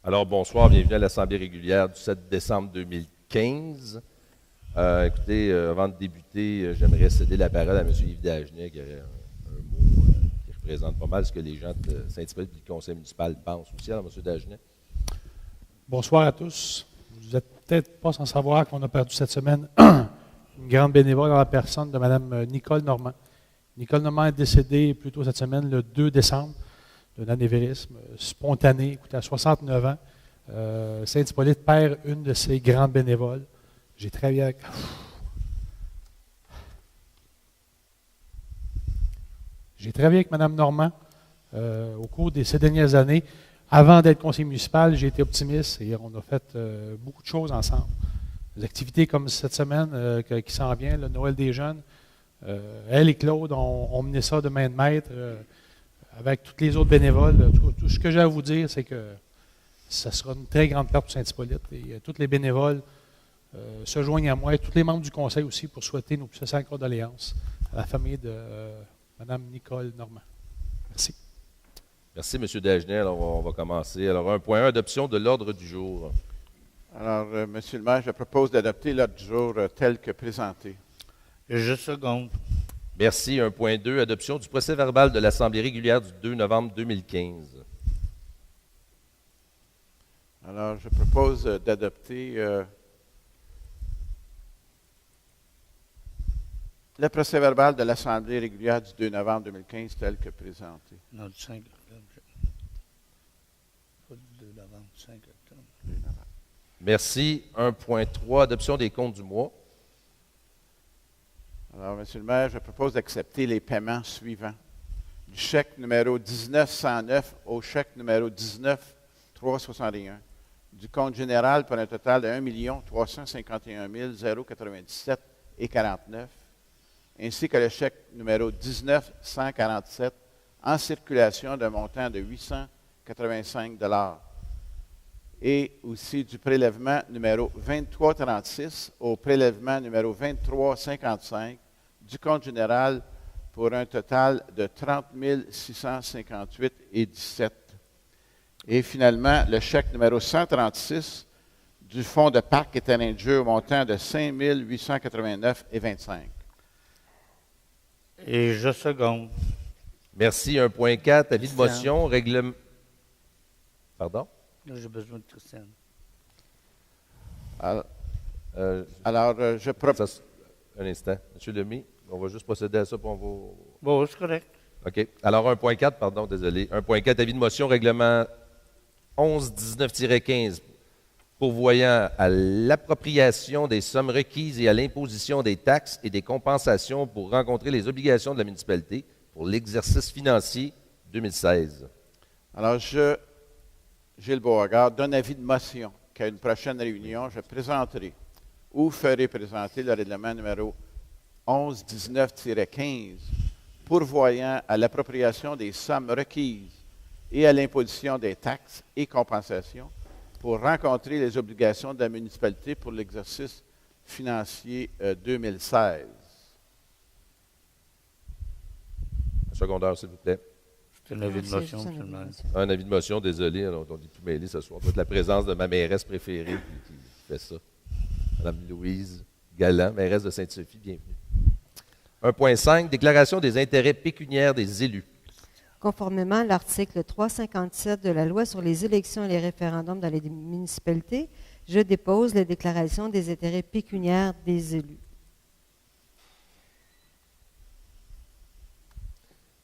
Alors, bonsoir, bienvenue à l'Assemblée régulière du 7 décembre 2015. Écoutez, avant de débuter, j'aimerais céder la parole à M. Yves Dagenet, qui aurait un mot qui représente pas mal ce que les gens de Saint-Hippolyte et du conseil municipal pensent aussi. Alors, M. Dagenet. Bonsoir à tous. Vous n'êtes peut-être pas sans savoir qu'on a perdu cette semaine une grande bénévole dans la personne de Mme Nicole Normand. Nicole Normand est décédée plus tôt cette semaine, le 2 décembre, d'un anévrisme spontané, écoutez, à 69 ans. Saint-Hippolyte perd une de ses grandes bénévoles. J'ai travaillé avec... J'ai travaillé avec Mme Normand au cours de ces dernières années. Avant d'être conseiller municipal, j'ai été optimiste et on a fait beaucoup de choses ensemble. Des activités comme cette semaine qui s'en vient, le Noël des jeunes. Elle et Claude ont mené ça de main de maître avec toutes les autres bénévoles. Tout ce que j'ai à vous dire, c'est que ça sera une très grande perte pour Saint-Hippolyte. Et tous les bénévoles se joignent à moi et tous les membres du conseil aussi pour souhaiter nos plus sincères condoléances à la famille de Mme Nicole Normand. Merci. Merci, M. Dagenet. Alors, on va commencer. Alors, 1.1, adoption de l'ordre du jour. Alors, M. le maire, je propose d'adopter l'ordre du jour tel que présenté. Je seconde. Merci. 1.2, adoption du procès-verbal de l'Assemblée régulière du 2 novembre 2015. Alors, je propose d'adopter le procès-verbal de l'Assemblée régulière du 2 novembre 2015 tel que présenté. Non, du 5 octobre. Pas du 2 novembre, du 5 octobre. Merci. 1.3, adoption des comptes du mois. Alors, M. le maire, je propose d'accepter les paiements suivants. Du chèque numéro 1909 au chèque numéro 19361. Du compte général pour un total de 1 351 097 et 49. Ainsi que le chèque numéro 19-147 en circulation d'un montant de 885 $. Et aussi du prélèvement numéro 2336 au prélèvement numéro 2355 du compte général pour un total de 30 658 et 17. Et finalement, le chèque numéro 136 du fonds de parc et terrain de jeu au montant de 5 889 et 25. Et je seconde. Merci. 1.4, avis de motion, règlement... Pardon? Là, j'ai besoin de Christiane. Alors, je propose... Un instant. M. Lemay, on va juste procéder à ça pour on va... Bon, c'est correct. OK. Alors, 1.4, pardon, désolé. 1.4, avis de motion, règlement 11-19-15, pourvoyant à l'appropriation des sommes requises et à l'imposition des taxes et des compensations pour rencontrer les obligations de la municipalité pour l'exercice financier 2016. Alors, Gilles Beauregard donne avis de motion qu'à une prochaine réunion, je présenterai ou ferai présenter le règlement numéro 11-19-15 pourvoyant à l'appropriation des sommes requises et à l'imposition des taxes et compensations pour rencontrer les obligations de la municipalité pour l'exercice financier 2016. Un secondeur, s'il vous plaît. C'est un avis de motion, M. le maire. Un avis de motion, désolé, alors, on est tout mêlé ce soir. C'est la présence de ma mairesse préférée qui fait ça. Mme Louise Galland, mairesse de Sainte-Sophie, bienvenue. 1.5, déclaration des intérêts pécuniaires des élus. Conformément à l'article 357 de la Loi sur les élections et les référendums dans les municipalités, je dépose la déclaration des intérêts pécuniaires des élus.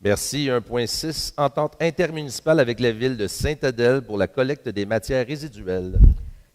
Merci. 1.6, entente intermunicipale avec la ville de Sainte-Adèle pour la collecte des matières résiduelles.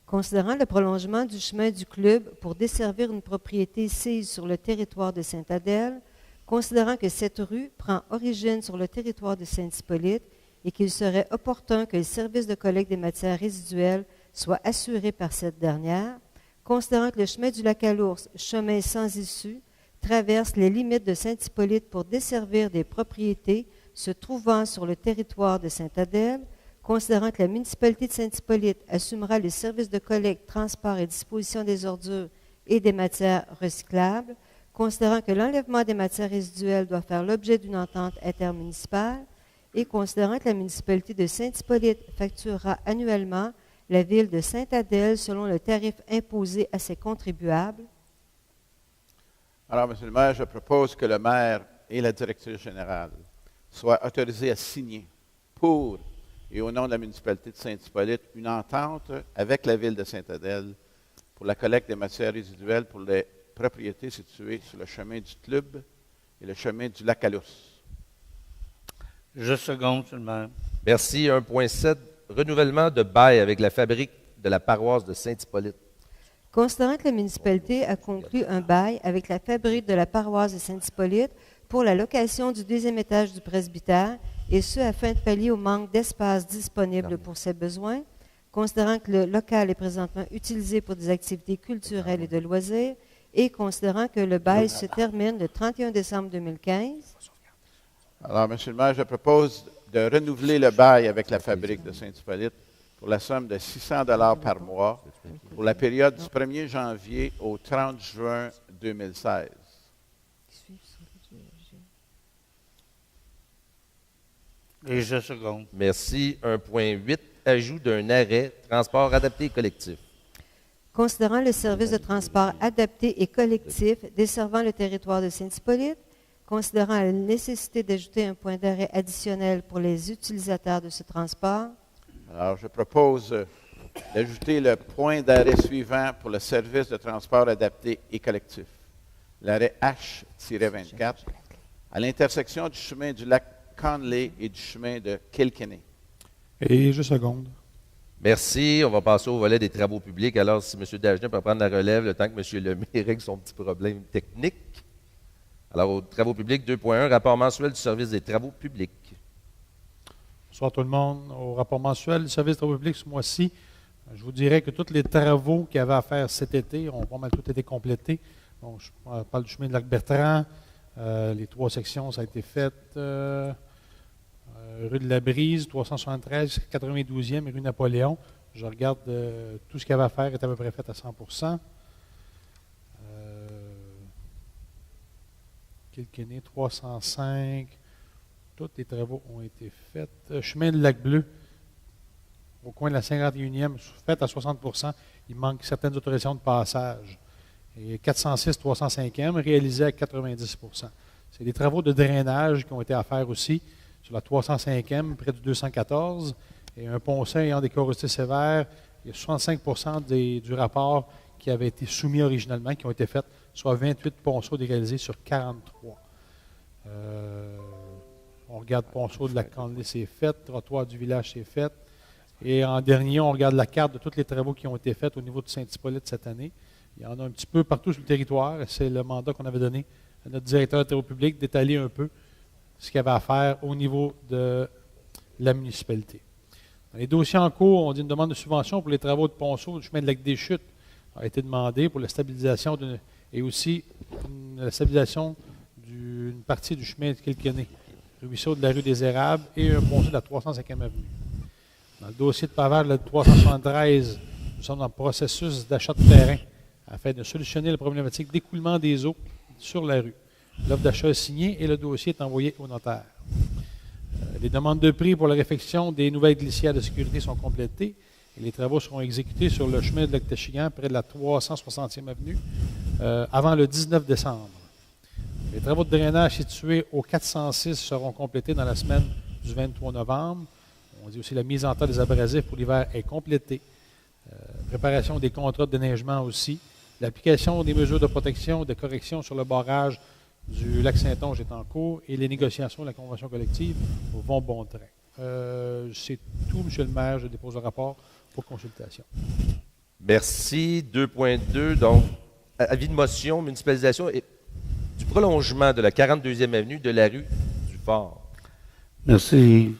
Considérant le prolongement du chemin du club pour desservir une propriété sise sur le territoire de Sainte-Adèle, considérant que cette rue prend origine sur le territoire de Saint-Hippolyte et qu'il serait opportun que le service de collecte des matières résiduelles soit assuré par cette dernière, considérant que le chemin du lac à l'Ours, chemin sans issue, traverse les limites de Saint-Hippolyte pour desservir des propriétés se trouvant sur le territoire de Sainte-Adèle, considérant que la municipalité de Saint-Hippolyte assumera le service de collecte, transport et disposition des ordures et des matières recyclables, considérant que l'enlèvement des matières résiduelles doit faire l'objet d'une entente intermunicipale et considérant que la municipalité de Saint-Hippolyte facturera annuellement la ville de Sainte-Adèle selon le tarif imposé à ses contribuables. Alors, Monsieur le maire, je propose que le maire et la directrice générale soient autorisés à signer pour et au nom de la municipalité de Saint-Hippolyte une entente avec la ville de Sainte-Adèle pour la collecte des matières résiduelles pour les propriétés situées sur le chemin du Club et le chemin du lac Alous. Je seconde, Monsieur le maire. Merci. 1.7, renouvellement de bail avec la fabrique de la paroisse de Saint-Hippolyte. Considérant que la municipalité a conclu un bail avec la fabrique de la paroisse de Saint-Hippolyte pour la location du deuxième étage du presbytère, et ce afin de pallier au manque d'espace disponible pour ses besoins, considérant que le local est présentement utilisé pour des activités culturelles et de loisirs, et considérant que le bail se termine le 31 décembre 2015, Alors, Monsieur le maire, je propose de renouveler le bail avec la fabrique de Saint-Hippolyte pour la somme de 600 $ par mois pour la période du 1er janvier au 30 juin 2016. Et je seconde. Merci. 1.8, ajout d'un arrêt, transport adapté et collectif. considérant le service de transport adapté et collectif desservant le territoire de Saint-Hippolyte, considérant la nécessité d'ajouter un point d'arrêt additionnel pour les utilisateurs de ce transport, Alors, je propose d'ajouter le point d'arrêt suivant pour le service de transport adapté et collectif. L'arrêt H-24 à l'intersection du chemin du lac Conley et du chemin de Kilkenny. Et je seconde. Merci. On va passer au volet des travaux publics. Alors, si M. Dagenet peut prendre la relève le temps que M. Lemay règle son petit problème technique. Alors, aux travaux publics 2.1, rapport mensuel du service des travaux publics. Bonsoir tout le monde. Au rapport mensuel du service des travaux publics ce mois-ci, je vous dirais que tous les travaux qu'il y avait à faire cet été ont pas mal tout été complétés. Bon, je parle du chemin de Lac-Bertrand. Les 3 sections, ça a été fait. Rue de la Brise, 373, 92e, rue Napoléon. Je regarde tout ce qu'il y avait à faire est à peu près fait à 100%. Kilkenny, 305. Tous les travaux ont été faits. Chemin de Lac-Bleu, au coin de la 51e, fait à 60%. Il manque certaines autorisations de passage. Et 406, 305e, réalisé à 90%. C'est des travaux de drainage qui ont été à faire aussi sur la 305e, près du 214. Et un ponceau ayant des corrosité sévères, il y a 65% du rapport qui avait été soumis originalement, qui ont été faits, soit 28 ponceaux réalisés sur 43. On regarde ponceau de la Conley, c'est fait. Trottoir du village, c'est fait. Et en dernier, on regarde la carte de tous les travaux qui ont été faits au niveau de Saint-Hippolyte cette année. Il y en a un petit peu partout sur le territoire. C'est le mandat qu'on avait donné à notre directeur des travaux publics d'étaler un peu ce qu'il y avait à faire au niveau de la municipalité. Dans les dossiers en cours, on dit une demande de subvention pour les travaux de ponceau du chemin de Lac des Chutes a été demandée pour la stabilisation et aussi la stabilisation d'une partie du chemin de Kilkenny, ruisseau de la rue des Érables et un ponceau de la 305e avenue. Dans le dossier de pavage de la 373, nous sommes dans le processus d'achat de terrain afin de solutionner la problématique d'écoulement des eaux sur la rue. L'offre d'achat est signée et le dossier est envoyé au notaire. Les demandes de prix pour la réfection des nouvelles glissières de sécurité sont complétées et les travaux seront exécutés sur le chemin de Lac-Tachigan, près de la 360e avenue, avant le 19 décembre. Les travaux de drainage situés au 406 seront complétés dans la semaine du 23 novembre. On dit aussi la mise en tas des abrasifs pour l'hiver est complétée. Préparation des contrats de déneigement aussi. L'application des mesures de protection et de correction sur le barrage du lac Saint-Onge est en cours et les négociations de la convention collective vont bon train. C'est tout, M. le maire. Je dépose le rapport pour consultation. Merci. 2.2, donc, avis de motion, municipalisation et du prolongement de la 42e avenue de la rue du Fort. Merci.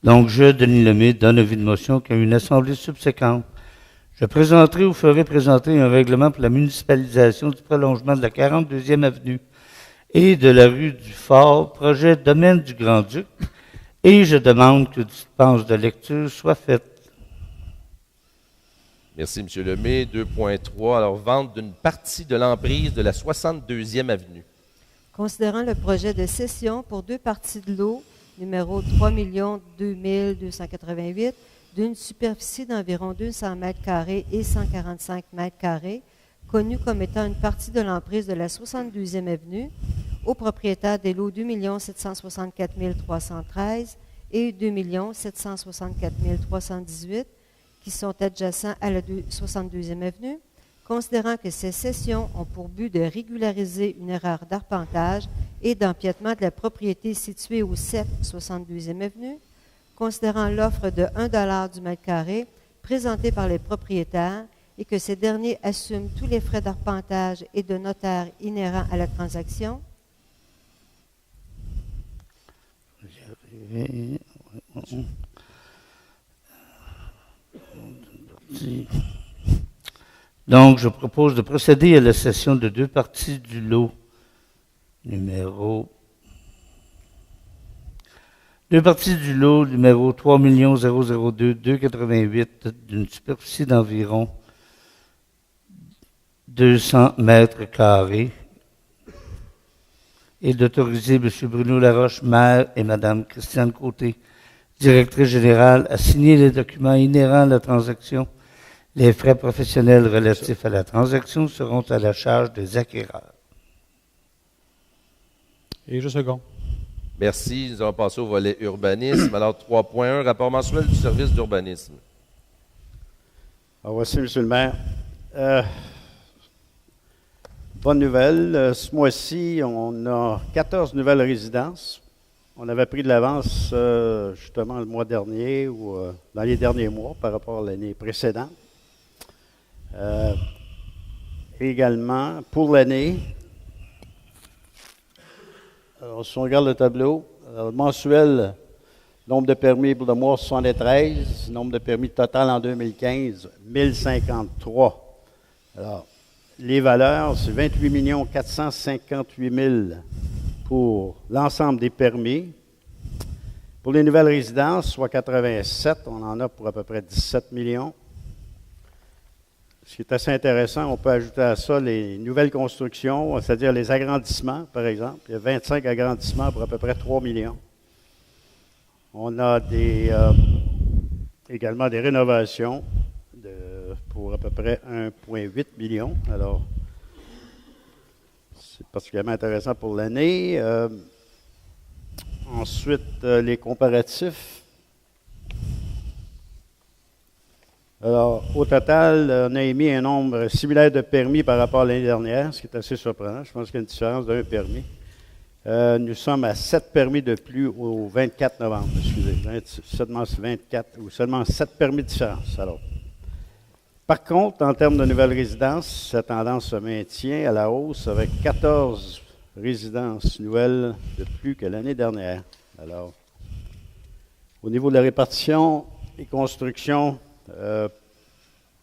Donc, je, Denis Lemay, donne avis de motion qu'à une assemblée subséquente, je présenterai ou ferai présenter un règlement pour la municipalisation du prolongement de la 42e avenue et de la rue du Fort, projet domaine du Grand-Duc, et je demande que dispense de lecture soit faite. Merci, M. Lemay. 2.3, alors, vente d'une partie de l'emprise de la 62e avenue. considérant le projet de cession pour 2 parties de l'eau, numéro 3 2 288, d'une superficie d'environ 200 mètres carrés et 145 mètres carrés, connue comme étant une partie de l'emprise de la 72e avenue, au propriétaire des lots 2 764 313 et 2 764 318, qui sont adjacents à la 62e avenue, considérant que ces cessions ont pour but de régulariser une erreur d'arpentage et d'empiètement de la propriété située au 7 72e avenue, considérant l'offre de 1 $ du mètre carré présentée par les propriétaires et que ces derniers assument tous les frais d'arpentage et de notaire inhérents à la transaction. Donc, je propose de procéder à la cession de 2 parties du lot numéro 3 002 288 d'une superficie d'environ 200 mètres carrés et d'autoriser M. Bruno Laroche, maire, et Mme Christiane Côté, directrice générale, à signer les documents inhérents à la transaction. Les frais professionnels relatifs à la transaction seront à la charge des acquéreurs. Et je second. Merci. Nous allons passer au volet urbanisme. Alors, 3.1, rapport mensuel du service d'urbanisme. Alors, voici, M. le maire. Bonne nouvelle. Ce mois-ci, on a 14 nouvelles résidences. On avait pris de l'avance justement le mois dernier ou dans les derniers mois par rapport à l'année précédente. Également, pour l'année, alors, si on regarde le tableau, alors, mensuel, nombre de permis pour le mois 73, nombre de permis total en 2015, 1053. Alors, les valeurs, c'est 28 458 000 pour l'ensemble des permis. Pour les nouvelles résidences, soit 87, on en a pour à peu près 17 millions. Ce qui est assez intéressant, on peut ajouter à ça les nouvelles constructions, c'est-à-dire les agrandissements, par exemple. Il y a 25 agrandissements pour à peu près 3 millions. On a également des rénovations pour à peu près 1,8 million. Alors, c'est particulièrement intéressant pour l'année. Ensuite, les comparatifs. Alors, au total, on a émis un nombre similaire de permis par rapport à l'année dernière, ce qui est assez surprenant. Je pense qu'il y a une différence d'un permis. Nous sommes à 7 permis de plus au 24 novembre, seulement 24 ou seulement 7 permis de différence. Alors, par contre, en termes de nouvelles résidences, cette tendance se maintient à la hausse avec 14 résidences nouvelles de plus que l'année dernière. Alors, au niveau de la répartition et construction,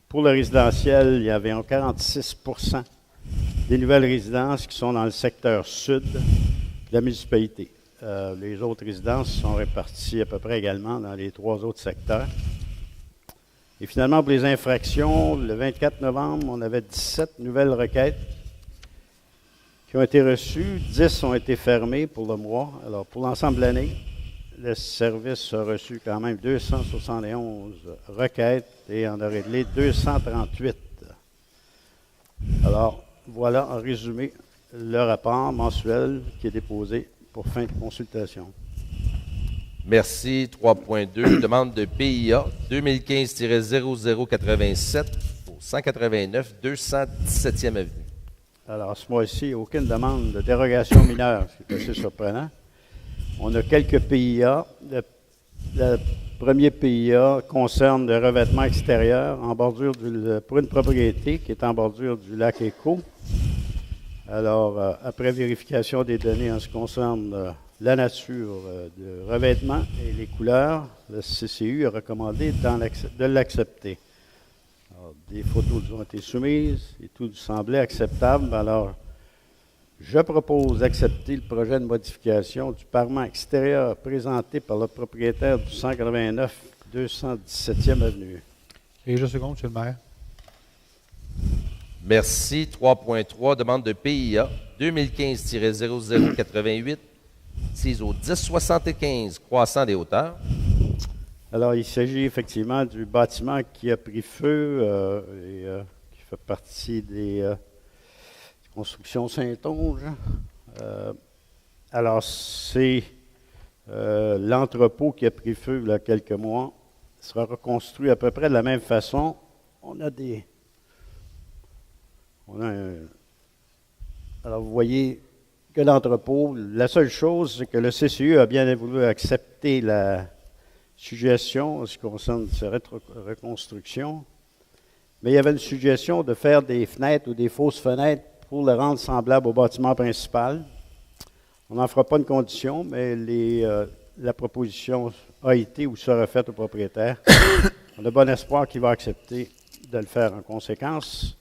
pour le résidentiel, il y avait 46 des nouvelles résidences qui sont dans le secteur sud de la municipalité. Les autres résidences sont réparties à peu près également dans les 3 autres secteurs. Et finalement, pour les infractions, le 24 novembre, on avait 17 nouvelles requêtes qui ont été reçues. 10 ont été fermées pour le mois. Alors, pour l'ensemble de l'année, le service a reçu quand même 271 requêtes et en a réglé 238. Alors, voilà en résumé le rapport mensuel qui est déposé pour fin de consultation. Merci. 3.2, demande de PIA 2015-0087 pour 189 217e avenue. Alors, ce mois-ci, aucune demande de dérogation mineure, ce qui est assez surprenant. On a quelques PIA. Le premier PIA concerne le revêtement extérieur en bordure pour une propriété qui est en bordure du lac Éco. Alors, après vérification des données en ce qui concerne la nature du revêtement et les couleurs, le CCU a recommandé de l'accepter. Des photos ont été soumises et tout semblait acceptable. Alors, je propose d'accepter le projet de modification du parement extérieur présenté par le propriétaire du 189 217e avenue. Et je second, M. le maire. Merci. 3.3, demande de PIA 2015-0088, 6 au 1075, croissant des hauteurs. Alors, il s'agit effectivement du bâtiment qui a pris feu et qui fait partie des constructions Saint-Onge. Alors, c'est l'entrepôt qui a pris feu il y a quelques mois. Il sera reconstruit à peu près de la même façon. Alors, vous voyez que l'entrepôt, la seule chose, c'est que le CCU a bien voulu accepter la suggestion en ce qui concerne cette reconstruction. Mais il y avait une suggestion de faire des fenêtres ou des fausses fenêtres pour le rendre semblable au bâtiment principal. On n'en fera pas une condition, mais la proposition a été ou sera faite au propriétaire. On a bon espoir qu'il va accepter de le faire en conséquence.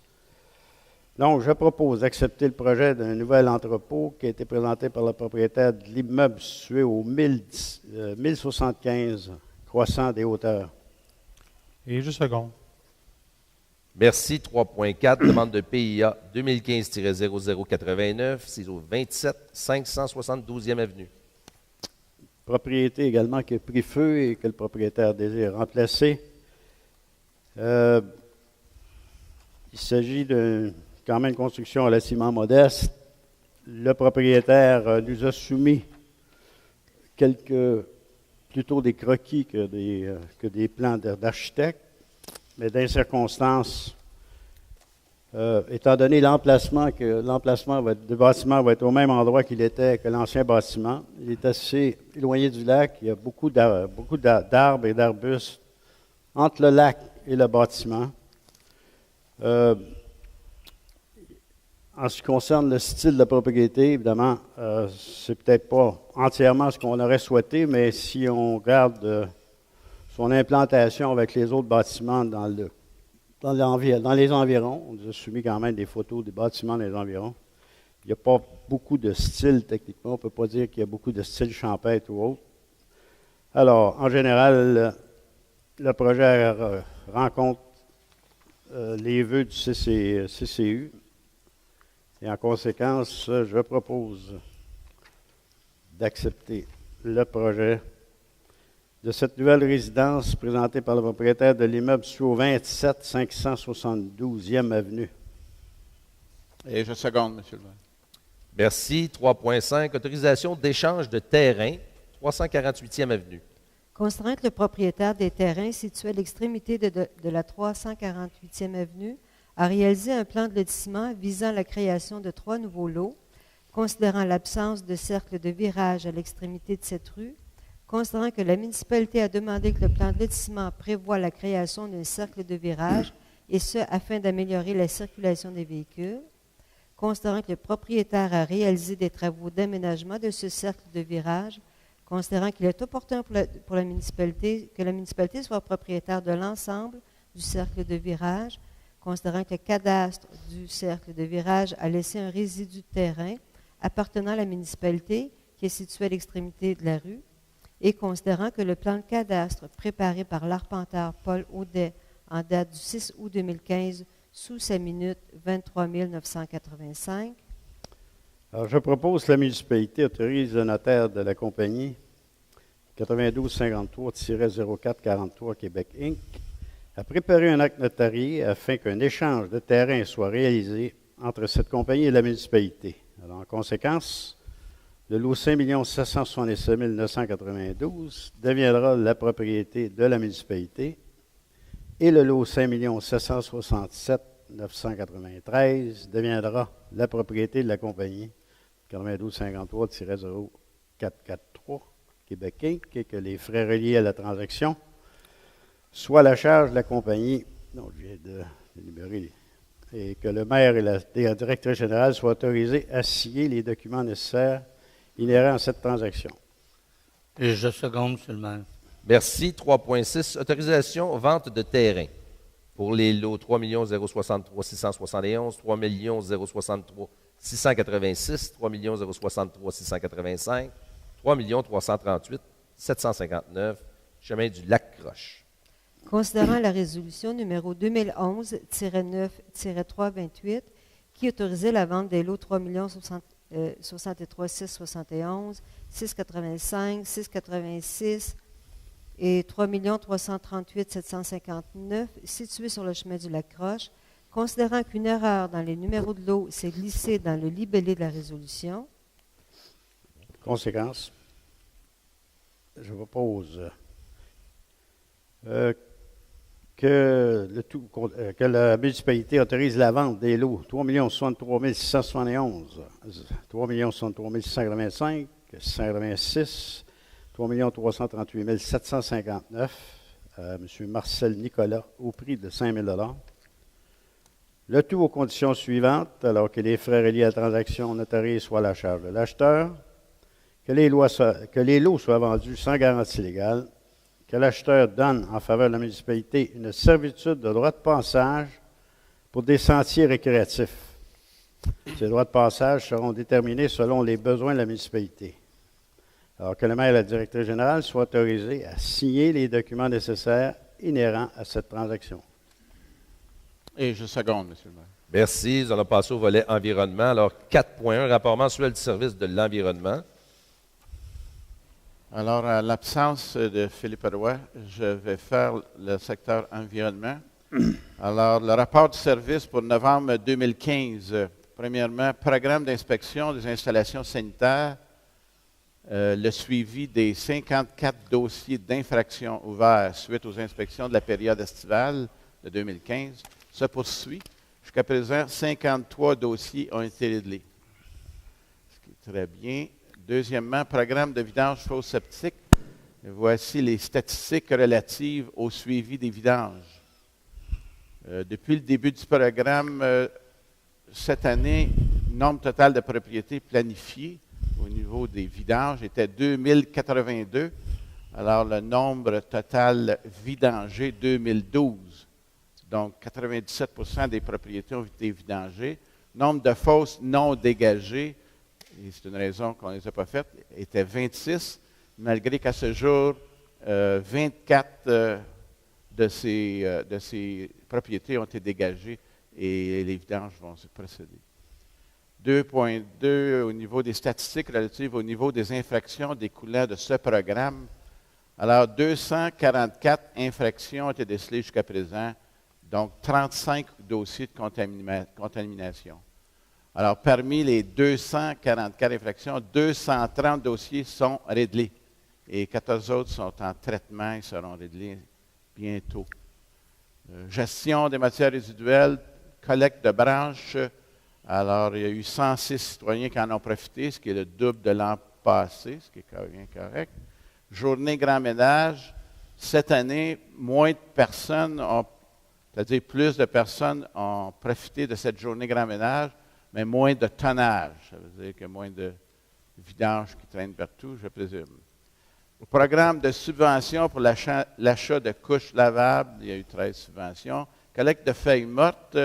Donc, je propose d'accepter le projet d'un nouvel entrepôt qui a été présenté par le propriétaire de l'immeuble situé au 1075 Croissant des Hauteurs. Et juste une seconde. Merci. 3.4, demande de PIA 2015-0089, CISO 27, 572e Avenue. Propriété également qui a pris feu et que le propriétaire désire remplacer. Il s'agit d'une quand même construction relativement modeste. Le propriétaire nous a soumis plutôt des croquis que des plans d'architecte, mais dans les circonstances, étant donné l'emplacement du bâtiment va être au même endroit qu'il était que l'ancien bâtiment, il est assez éloigné du lac, il y a beaucoup d'arbres et d'arbustes entre le lac et le bâtiment. En ce qui concerne le style de propriété, évidemment, c'est peut-être pas entièrement ce qu'on aurait souhaité, mais si on regarde son implantation avec les autres bâtiments dans les environs, on nous a soumis quand même des photos des bâtiments dans les environs. Il n'y a pas beaucoup de style techniquement, on ne peut pas dire qu'il y a beaucoup de style champêtre ou autre. Alors, en général, le projet rencontre les vœux du CCU. Et en conséquence, je propose d'accepter le projet de cette nouvelle résidence présentée par le propriétaire de l'immeuble situé au 27 572e Avenue. Et je seconde, M. le maire. Merci. 3.5, autorisation d'échange de terrain, 348e Avenue. Considérant que le propriétaire des terrains situés à l'extrémité de la 348e Avenue a réalisé un plan de lotissement visant la création de 3 nouveaux lots, considérant l'absence de cercle de virage à l'extrémité de cette rue, considérant que la municipalité a demandé que le plan de lotissement prévoie la création d'un cercle de virage, et ce, afin d'améliorer la circulation des véhicules, considérant que le propriétaire a réalisé des travaux d'aménagement de ce cercle de virage, considérant qu'il est opportun pour la municipalité que la municipalité soit propriétaire de l'ensemble du cercle de virage, considérant que le cadastre du cercle de virage a laissé un résidu de terrain appartenant à la municipalité qui est situé à l'extrémité de la rue, et considérant que le plan de cadastre préparé par l'arpenteur Paul Audet en date du 6 août 2015 sous sa minute 23 985. Alors, je propose que la municipalité autorise le notaire de la compagnie 9253-0443 Québec Inc. à préparer un acte notarié afin qu'un échange de terrain soit réalisé entre cette compagnie et la municipalité. Alors, en conséquence, le lot 5 767 992 deviendra la propriété de la municipalité et le lot 5 767 993 deviendra la propriété de la compagnie 9253-0443 Québec Inc. et que les frais reliés à la transaction soit à la charge de la compagnie, donc je viens de l'énumérer, et que le maire et la directrice générale soient autorisés à signer les documents nécessaires inhérents à cette transaction. Et je seconde, M. le maire. Merci. 3.6, autorisation vente de terrain pour les lots 3 063 671, 3 063 686, 3 063 685, 3 338 759, chemin du Lac-Croche. Considérant la résolution numéro 2011-9-328 qui autorisait la vente des lots 3 63 671, 685, 686, et 3 338 759 situés sur le chemin du lac Croche, considérant qu'une erreur dans les numéros de lot s'est glissée dans le libellé de la résolution. Conséquence. Je propose que la municipalité autorise la vente des lots 3 63 671, 3 63 685, 686, 3 338 759 à M. Marcel Nicolas au prix de 5 000 $. Le tout aux conditions suivantes, alors que les frais reliés à la transaction notarisée soient à la charge de l'acheteur, que les lots soient vendus sans garantie légale, que l'acheteur donne en faveur de la municipalité une servitude de droit de passage pour des sentiers récréatifs. Ces droits de passage seront déterminés selon les besoins de la municipalité. Alors que le maire et la directrice générale soient autorisés à signer les documents nécessaires inhérents à cette transaction. Et je seconde, M. le maire. Merci. Nous allons passer au volet environnement. Alors, 4.1, rapport mensuel du service de l'environnement. Alors, à l'absence de Philippe Roy, je vais faire le secteur environnement. Alors, le rapport du service pour novembre 2015. Premièrement, programme d'inspection des installations sanitaires, le suivi des 54 dossiers d'infraction ouverts suite aux inspections de la période estivale de 2015 se poursuit. Jusqu'à présent, 53 dossiers ont été réglés. Ce qui est très bien. Deuxièmement, programme de vidange fosse septique. Voici les statistiques relatives au suivi des vidanges. Depuis le début du programme, cette année, le nombre total de propriétés planifiées au niveau des vidanges était 2082. Alors, le nombre total vidangé 2012. Donc, 97% des propriétés ont été vidangées. Nombre de fosses non dégagées, et c'est une raison qu'on ne les a pas faites, était 26, malgré qu'à ce jour, 24 de ces propriétés ont été dégagées et les vidanges vont se procéder. 2.2, au niveau des statistiques relatives au niveau des infractions découlant de ce programme. Alors, 244 infractions ont été décelées jusqu'à présent, donc 35 dossiers de contamination. Alors, parmi les 244 infractions, 230 dossiers sont réglés et 14 autres sont en traitement et seront réglés bientôt. Gestion des matières résiduelles, collecte de branches. Alors, il y a eu 106 citoyens qui en ont profité, ce qui est le double de l'an passé, ce qui est bien correct. Journée grand ménage. Cette année, moins de personnes c'est-à-dire plus de personnes ont profité de cette journée grand ménage, mais moins de tonnage. Ça veut dire qu'il y a moins de vidanges qui traînent partout, je présume. Au programme de subvention pour l'achat de couches lavables, il y a eu 13 subventions. Collecte de feuilles mortes,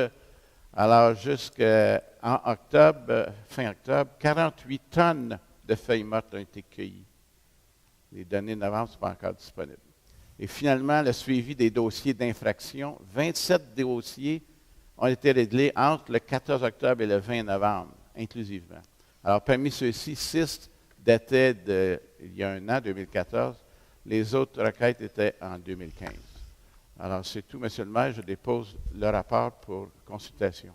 alors jusqu'en octobre, fin octobre, 48 tonnes de feuilles mortes ont été cueillies. Les données de novembre ne sont pas encore disponibles. Et finalement, le suivi des dossiers d'infraction. 27 dossiers ont été réglés entre le 14 octobre et le 20 novembre, inclusivement. Alors, parmi ceux-ci, 6 dataient d'il y a un an, 2014. Les autres requêtes étaient en 2015. Alors, c'est tout, M. le maire. Je dépose le rapport pour consultation.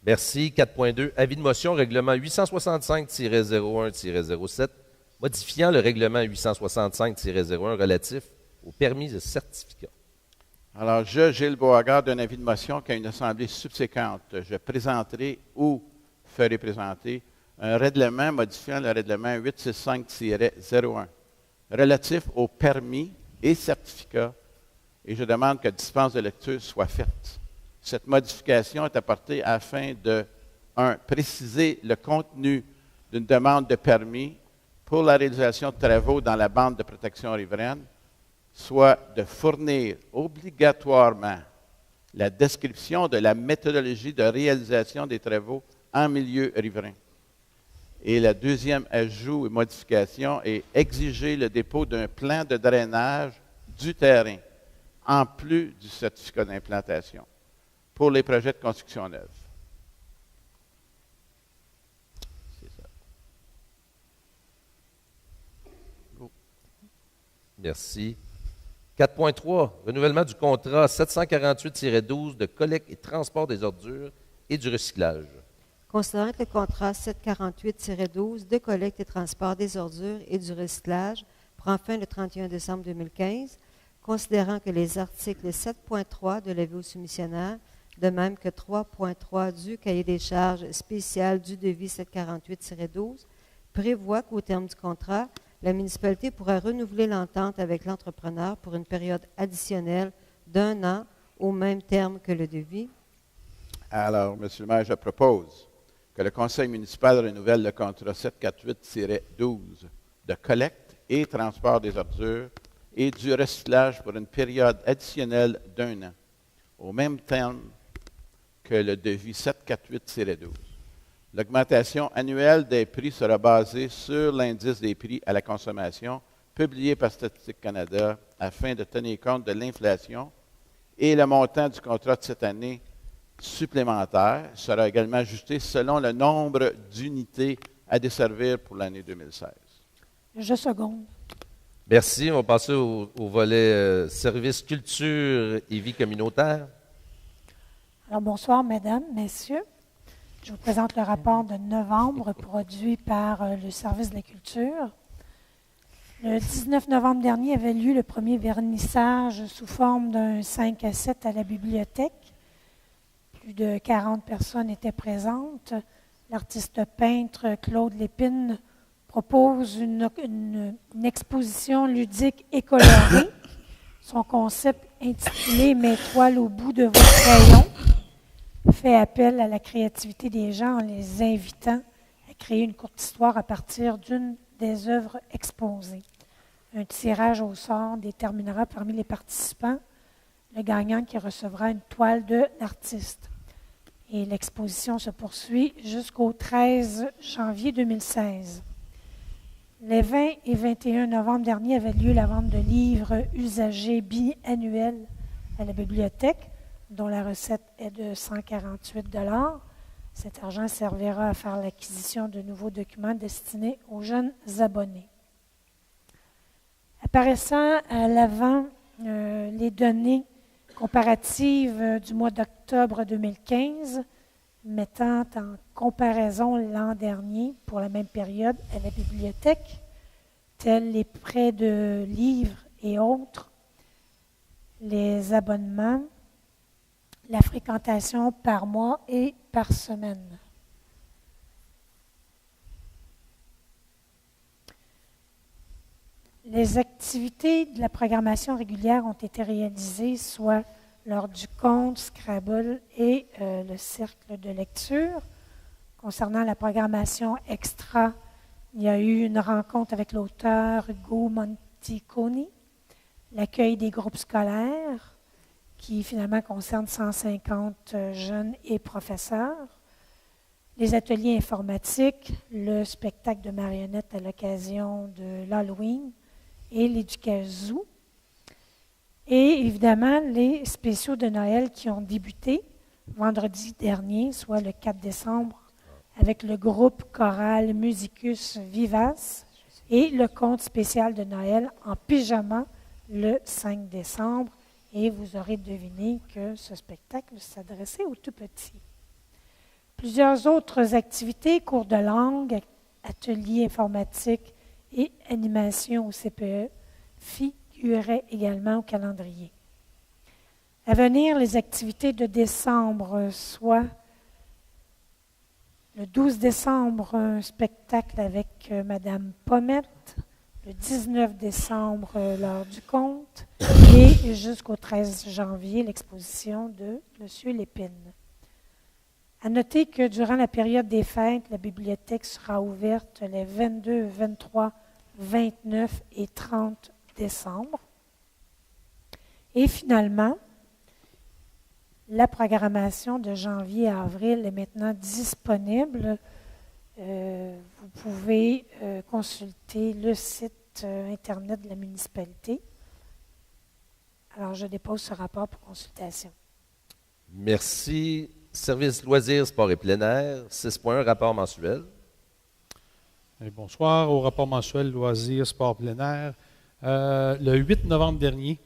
Merci. 4.2, avis de motion, règlement 865-01-07, modifiant le règlement 865-01 relatif aux permis et certificats. Alors, je, Gilles Beauregard, donne avis de motion qu'à une assemblée subséquente, je présenterai ou ferai présenter un règlement modifiant le règlement 865-01 relatif aux permis et certificats, et je demande que dispense de lecture soit faite. Cette modification est apportée afin de, 1. Préciser le contenu d'une demande de permis pour la réalisation de travaux dans la bande de protection riveraine, soit de fournir obligatoirement la description de la méthodologie de réalisation des travaux en milieu riverain. Et le deuxième ajout et modification est exiger le dépôt d'un plan de drainage du terrain, en plus du certificat d'implantation, pour les projets de construction neuve. C'est ça. Merci. 4.3, renouvellement du contrat 748-12 de collecte et transport des ordures et du recyclage. Considérant que le contrat 748-12 de collecte et transport des ordures et du recyclage prend fin le 31 décembre 2015, considérant que les articles 7.3 de l'avis au soumissionnaire, de même que 3.3 du cahier des charges spécial du devis 748-12, prévoient qu'au terme du contrat, la municipalité pourra renouveler l'entente avec l'entrepreneur pour une période additionnelle d'1 an au même terme que le devis. Alors, M. le maire, je propose que le conseil municipal renouvelle le contrat 748-12 de collecte et transport des ordures et du recyclage pour une période additionnelle d'1 an, au même terme que le devis 748-12. L'augmentation annuelle des prix sera basée sur l'indice des prix à la consommation publié par Statistique Canada afin de tenir compte de l'inflation et le montant du contrat de cette année supplémentaire sera également ajusté selon le nombre d'unités à desservir pour l'année 2016. Je seconde. Merci. On va passer au volet services, culture et vie communautaire. Alors, bonsoir, mesdames, messieurs. Je vous présente le rapport de novembre produit par le service de la culture. Le 19 novembre dernier avait lieu le premier vernissage sous forme d'un 5 à 7 à la bibliothèque. Plus de 40 personnes étaient présentes. L'artiste peintre Claude Lépine propose une exposition ludique et colorée. Son concept intitulé « Mes toiles au bout de vos crayons » fait appel à la créativité des gens en les invitant à créer une courte histoire à partir d'une des œuvres exposées. Un tirage au sort déterminera parmi les participants le gagnant qui recevra une toile de l'artiste. Et l'exposition se poursuit jusqu'au 13 janvier 2016. Les 20 et 21 novembre dernier avait lieu la vente de livres usagés biannuels à la bibliothèque, dont la recette est de 148 $. Cet argent servira à faire l'acquisition de nouveaux documents destinés aux jeunes abonnés. Apparaissant à l'avant les données comparatives du mois d'octobre 2015, mettant en comparaison l'an dernier pour la même période à la bibliothèque, tels les prêts de livres et autres, les abonnements, la fréquentation par mois et par semaine. Les activités de la programmation régulière ont été réalisées soit lors du conte, Scrabble et le cercle de lecture. Concernant la programmation extra, il y a eu une rencontre avec l'auteur Hugo Monticoni, l'accueil des groupes scolaires, qui finalement concerne 150 jeunes et professeurs, les ateliers informatiques, le spectacle de marionnettes à l'occasion de l'Halloween et l'Éducazoo, et évidemment les spéciaux de Noël qui ont débuté vendredi dernier, soit le 4 décembre, avec le groupe choral Musicus Vivace et le conte spécial de Noël en pyjama le 5 décembre. Et vous aurez deviné que ce spectacle s'adressait aux tout-petits. Plusieurs autres activités, cours de langue, ateliers informatiques et animation au CPE figuraient également au calendrier. À venir, les activités de décembre, soit le 12 décembre, un spectacle avec Madame Pommette, le 19 décembre, l'heure du conte, et jusqu'au 13 janvier, l'exposition de M. Lépine. À noter que durant la période des fêtes, la bibliothèque sera ouverte les 22, 23, 29 et 30 décembre. Et finalement, la programmation de janvier à avril est maintenant disponible. Vous pouvez consulter le site Internet de la municipalité. Alors, je dépose ce rapport pour consultation. Merci. Service loisirs, sport et plein air, 6.1, rapport mensuel. Et bonsoir au rapport mensuel loisirs, sport plein air. Le 8 novembre dernier,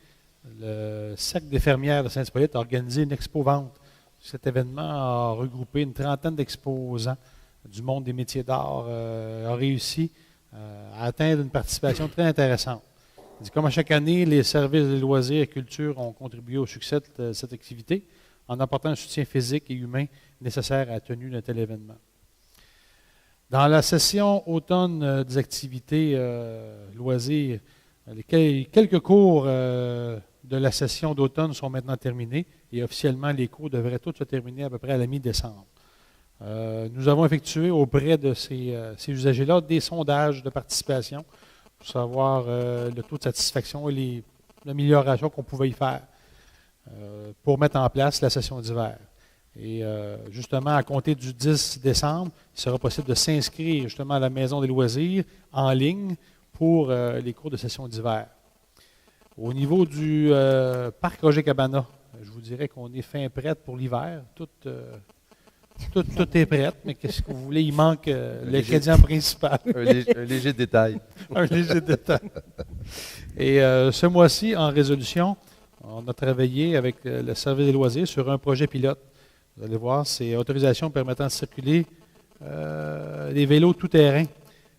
Le Cercle des fermières de Saint-Hippolyte a organisé une expo-vente. Cet événement a regroupé une trentaine d'exposants du monde des métiers d'art, a réussi à atteindre une participation très intéressante. Comme à chaque année, les services des loisirs et culture ont contribué au succès de cette activité en apportant un soutien physique et humain nécessaire à la tenue d'un tel événement. Dans la session automne des activités loisirs, quelques cours de la session d'automne sont maintenant terminés et officiellement les cours devraient tous se terminer à peu près à la mi-décembre. Nous avons effectué auprès de ces usagers-là des sondages de participation pour savoir le taux de satisfaction et l'amélioration qu'on pouvait y faire pour mettre en place la session d'hiver. Et justement, à compter du 10 décembre, il sera possible de s'inscrire justement à la Maison des loisirs en ligne pour les cours de session d'hiver. Au niveau du parc Roger Cabana, je vous dirais qu'on est fin prête pour l'hiver. Tout est prêt, mais qu'est-ce que vous voulez? Il manque l'ingrédient principal. Un léger détail. Un léger détail. Et ce mois-ci, en résolution, on a travaillé avec le service des loisirs sur un projet pilote. Vous allez voir, c'est autorisation permettant de circuler les vélos tout-terrain,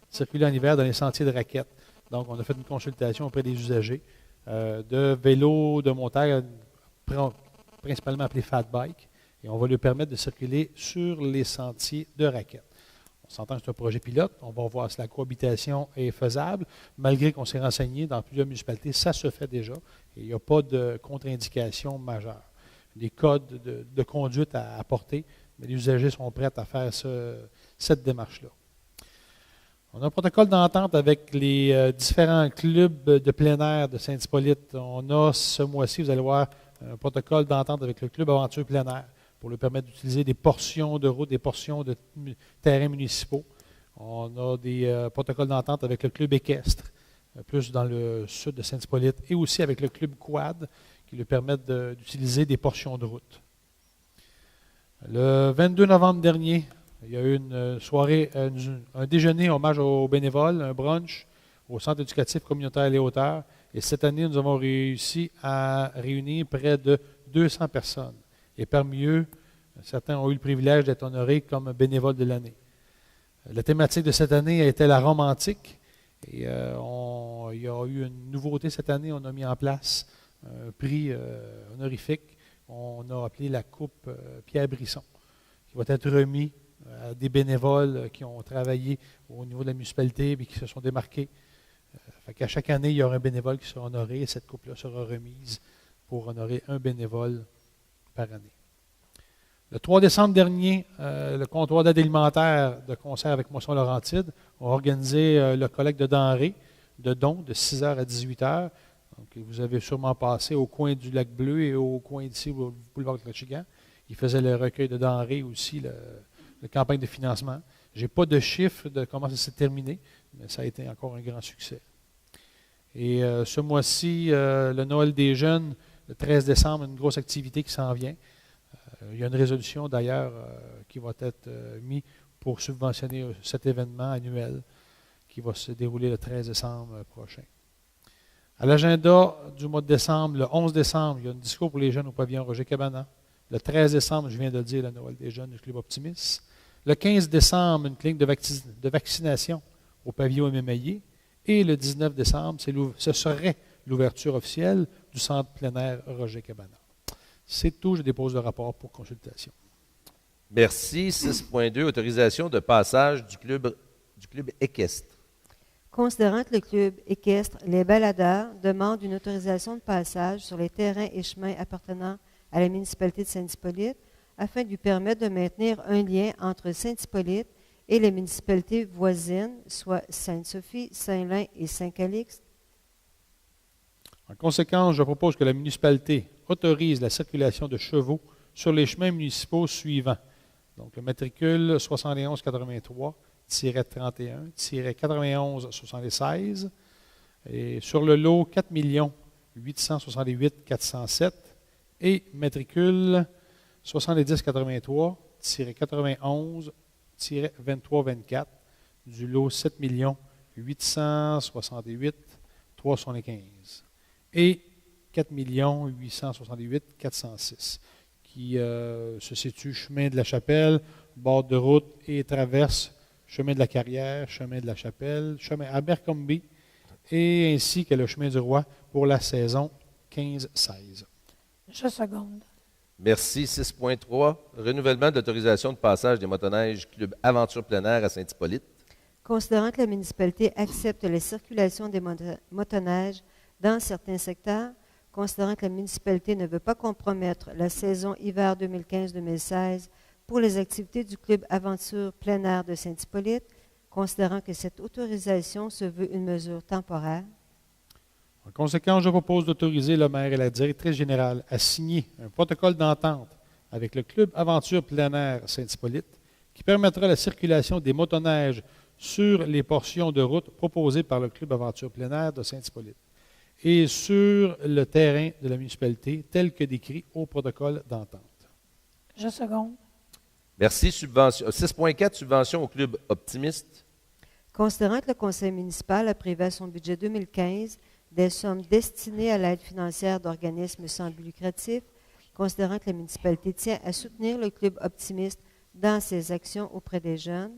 circuler en hiver dans les sentiers de raquettes. Donc, on a fait une consultation auprès des usagers de vélos de montagne, principalement appelés fat bike, et on va lui permettre de circuler sur les sentiers de raquettes. On s'entend que c'est un projet pilote, on va voir si la cohabitation est faisable, malgré qu'on s'est renseigné dans plusieurs municipalités, ça se fait déjà, et il n'y a pas de contre-indication majeure. Des codes de conduite à apporter, mais les usagers sont prêts à faire cette démarche-là. On a un protocole d'entente avec les différents clubs de plein air de Saint-Hippolyte. On a ce mois-ci, vous allez voir, un protocole d'entente avec le club Aventure plein air pour lui permettre d'utiliser des portions de route, des portions de terrains municipaux. On a des protocoles d'entente avec le club équestre, plus dans le sud de Saint-Hippolyte, et aussi avec le club quad, qui lui permettent d'utiliser des portions de route. Le 22 novembre dernier, il y a eu une soirée, un déjeuner hommage aux bénévoles, un brunch au Centre éducatif communautaire Les Hauteurs. Et cette année, nous avons réussi à réunir près de 200 personnes. Et parmi eux, certains ont eu le privilège d'être honorés comme bénévoles de l'année. La thématique de cette année a été la Rome antique. Et il y a eu une nouveauté cette année. On a mis en place un prix honorifique. On a appelé la Coupe Pierre Brisson, qui va être remis à des bénévoles qui ont travaillé au niveau de la municipalité et qui se sont démarqués. Fait qu'à chaque année, il y aura un bénévole qui sera honoré et cette coupe-là sera remise pour honorer un bénévole par année. Le 3 décembre dernier, le comptoir d'aide alimentaire de concert avec Moisson Laurentide a organisé le collecte de denrées, de dons, de 6h à 18h. Donc, vous avez sûrement passé au coin du Lac Bleu et au coin d'ici, au boulevard de Clochigan. Ils faisaient le recueil de denrées aussi, la campagne de financement. Je n'ai pas de chiffre de comment ça s'est terminé, mais ça a été encore un grand succès. Et ce mois-ci, le Noël des jeunes, le 13 décembre, une grosse activité qui s'en vient. Il y a une résolution d'ailleurs qui va être mise pour subventionner cet événement annuel qui va se dérouler le 13 décembre prochain. À l'agenda du mois de décembre, le 11 décembre, il y a un discours pour les jeunes au pavillon Roger Cabana. Le 13 décembre, je viens de le dire, le Noël des jeunes du Club Optimis. Le 15 décembre, une clinique de vaccination au pavillon Émerveillé. Et le 19 décembre, ce serait l'ouverture officielle du centre plein air Roger Cabana. C'est tout, je dépose le rapport pour consultation. Merci. 6.2, autorisation de passage du club équestre. Considérant que le club équestre Les Baladeurs demande une autorisation de passage sur les terrains et chemins appartenant à la municipalité de Saint-Hippolyte afin de lui permettre de maintenir un lien entre Saint-Hippolyte et les municipalités voisines, soit Sainte-Sophie, Saint-Lin et Saint-Calixte. En conséquence, je propose que la municipalité autorise la circulation de chevaux sur les chemins municipaux suivants. Donc, le matricule 7183-31-91-76 et sur le lot 4 868 407 et matricule 7083-91-2324 du lot 7 868 375 et 4 868 406, qui se situe chemin de la Chapelle, bord de route et traverse chemin de la Carrière, chemin de la Chapelle, chemin Abercrombie, et ainsi que le chemin du Roi pour la saison 15-16. Je seconde. Merci. 6.3, renouvellement de l'autorisation de passage des motoneiges Club Aventure plein air à Saint-Hippolyte. Considérant que la municipalité accepte la circulation des motoneiges dans certains secteurs, considérant que la municipalité ne veut pas compromettre la saison hiver 2015-2016 pour les activités du Club Aventure plein air de Saint-Hippolyte, considérant que cette autorisation se veut une mesure temporaire. En conséquence, je propose d'autoriser le maire et la directrice générale à signer un protocole d'entente avec le Club Aventure plein air Saint-Hippolyte qui permettra la circulation des motoneiges sur les portions de route proposées par le Club Aventure plein air de Saint-Hippolyte et sur le terrain de la municipalité tel que décrit au protocole d'entente. Je seconde. Merci. 6.4, subvention au Club Optimiste. Considérant que le conseil municipal a prévu à son budget 2015 des sommes destinées à l'aide financière d'organismes sans but lucratif, considérant que la municipalité tient à soutenir le Club Optimiste dans ses actions auprès des jeunes.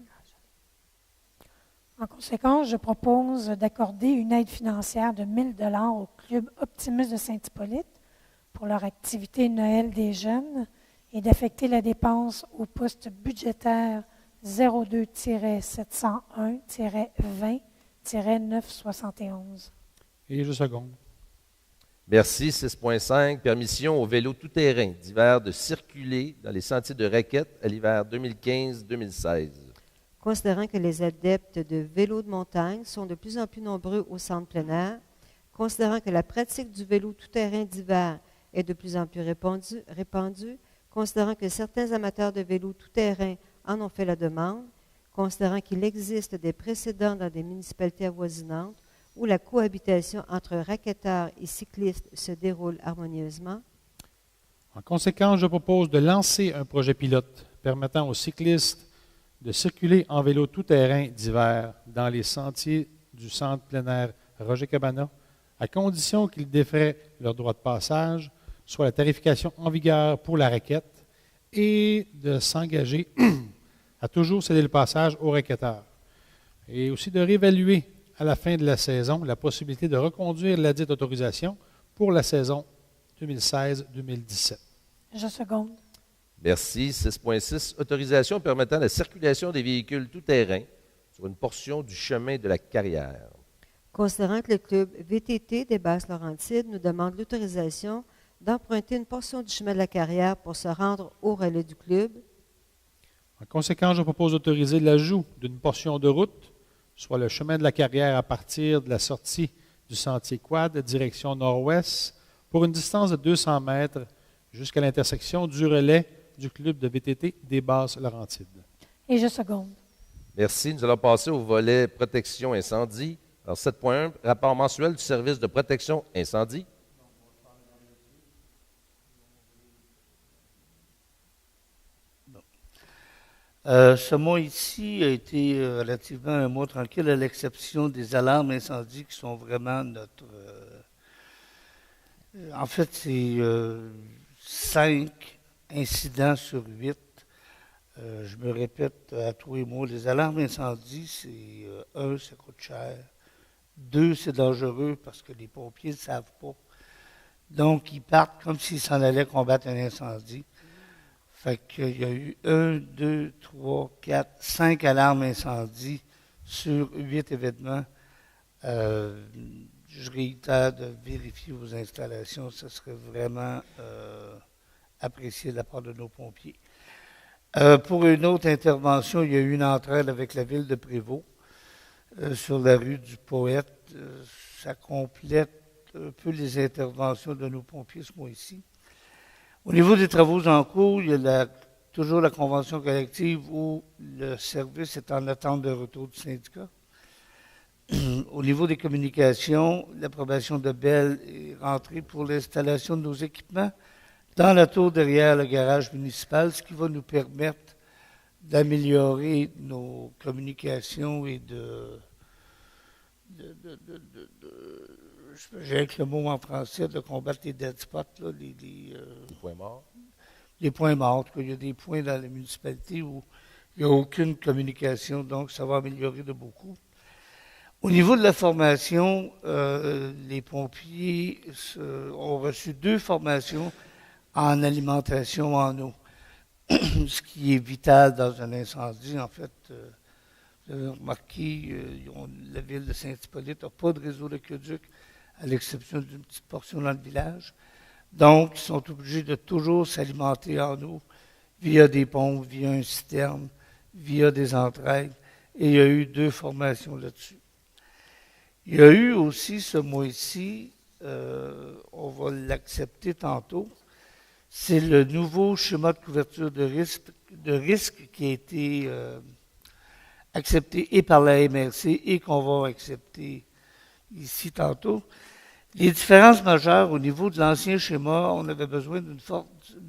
En conséquence, je propose d'accorder une aide financière de 1 000 $ au Club Optimiste de Saint-Hippolyte pour leur activité Noël des jeunes et d'affecter la dépense au poste budgétaire 02-701-20-971. Et je seconde. Merci. 6.5, permission aux vélos tout-terrain d'hiver de circuler dans les sentiers de raquettes à l'hiver 2015-2016. Considérant que les adeptes de vélo de montagne sont de plus en plus nombreux au centre plein air, considérant que la pratique du vélo tout-terrain d'hiver est de plus en plus répandue, considérant que certains amateurs de vélo tout-terrain en ont fait la demande, considérant qu'il existe des précédents dans des municipalités avoisinantes où la cohabitation entre racketteurs et cyclistes se déroule harmonieusement. En conséquence, je propose de lancer un projet pilote permettant aux cyclistes de circuler en vélo tout-terrain d'hiver dans les sentiers du centre plein air Roger-Cabana, à condition qu'ils défraient leur droit de passage, soit la tarification en vigueur pour la raquette, et de s'engager à toujours céder le passage aux raquetteurs. Et aussi de réévaluer à la fin de la saison la possibilité de reconduire la dite autorisation pour la saison 2016-2017. Je seconde. Merci. 6.6, autorisation permettant la circulation des véhicules tout-terrain sur une portion du chemin de la Carrière. Considérant que le club VTT des Basses-Laurentides nous demande l'autorisation d'emprunter une portion du chemin de la Carrière pour se rendre au relais du club. En conséquence, je propose d'autoriser l'ajout d'une portion de route, soit le chemin de la Carrière à partir de la sortie du sentier Quad, direction nord-ouest, pour une distance de 200 mètres jusqu'à l'intersection du relais du club de VTT des Basses-Laurentides. Et je seconde. Merci. Nous allons passer au volet protection incendie. Alors, 7.1, rapport mensuel du service de protection incendie. Ce mois ici a été relativement un mois tranquille, à l'exception des alarmes incendies qui sont vraiment notre... en fait, c'est 5 incidents sur 8. Je me répète à tous les mois, les alarmes incendies, c'est 1, ça coûte cher. 2, c'est dangereux parce que les pompiers ne savent pas. Donc, ils partent comme s'ils s'en allaient combattre un incendie. Fait qu'il y a eu 1, 2, 3, 4, 5 alarmes incendie sur 8 événements. Je réitère de vérifier vos installations. Ce serait vraiment apprécié de la part de nos pompiers. Pour une autre intervention, il y a eu une entraide avec la ville de Prévost sur la rue du Poète. Ça complète un peu les interventions de nos pompiers ce mois-ci. Au niveau des travaux en cours, il y a toujours la convention collective où le service est en attente de retour du syndicat. Au niveau des communications, l'approbation de Bell est rentrée pour l'installation de nos équipements dans la tour derrière le garage municipal, ce qui va nous permettre d'améliorer nos communications et j'ai avec le mot en français, de combattre les dead spots, là, Les points morts. les points morts. En tout cas, il y a des points dans la municipalité où il n'y a aucune communication, donc ça va améliorer de beaucoup. Au niveau de la formation, les pompiers ont reçu 2 formations en alimentation en eau, ce qui est vital dans un incendie. En fait, vous avez remarqué, la ville de Saint-Hippolyte n'a pas de réseau d'aqueduc, à l'exception d'une petite portion dans le village. Donc, ils sont obligés de toujours s'alimenter en eau via des pompes, via un citerne, via des entrailles. Et il y a eu 2 formations là-dessus. Il y a eu aussi ce mois-ci, on va l'accepter tantôt, c'est le nouveau schéma de couverture de risque qui a été accepté et par la MRC et qu'on va accepter ici tantôt. Les différences majeures au niveau de l'ancien schéma, on avait besoin d'une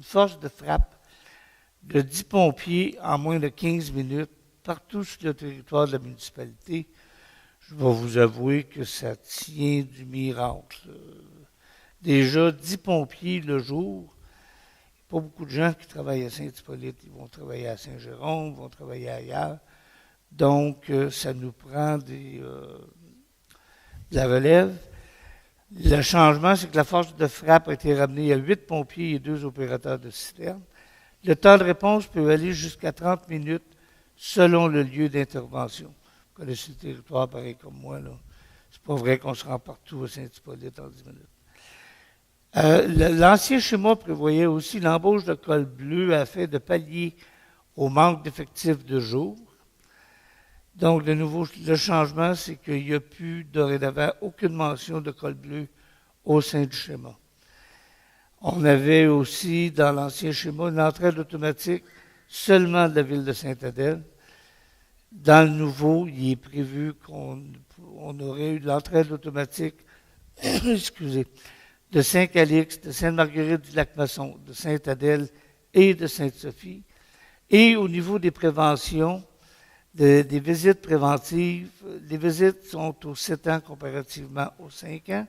force de frappe de 10 pompiers en moins de 15 minutes partout sur le territoire de la municipalité. Je vais vous avouer que ça tient du miracle. Déjà, 10 pompiers le jour. Il n'y a pas beaucoup de gens qui travaillent à Saint-Hippolyte. Ils vont travailler à Saint-Jérôme, ils vont travailler ailleurs. Donc, ça nous prend de la relève. Le changement, c'est que la force de frappe a été ramenée à 8 pompiers et 2 opérateurs de citerne. Le temps de réponse peut aller jusqu'à 30 minutes selon le lieu d'intervention. Vous connaissez le territoire pareil comme moi, là. C'est pas vrai qu'on se rend partout à Saint-Hippolyte en 10 minutes. L'ancien schéma prévoyait aussi l'embauche de col bleu afin de pallier au manque d'effectifs de jour. Donc, le changement, c'est qu'il n'y a plus dorénavant aucune mention de col bleu au sein du schéma. On avait aussi, dans l'ancien schéma, une entraide automatique seulement de la ville de Sainte-Adèle. Dans le nouveau, il est prévu qu'on aurait eu l'entraide automatique excusez, de Saint-Calix, de Sainte-Marguerite-du-Lac-Masson, de Sainte-Adèle et de Sainte-Sophie. Et au niveau des préventions, des visites préventives, les visites sont aux 7 ans comparativement aux 5 ans,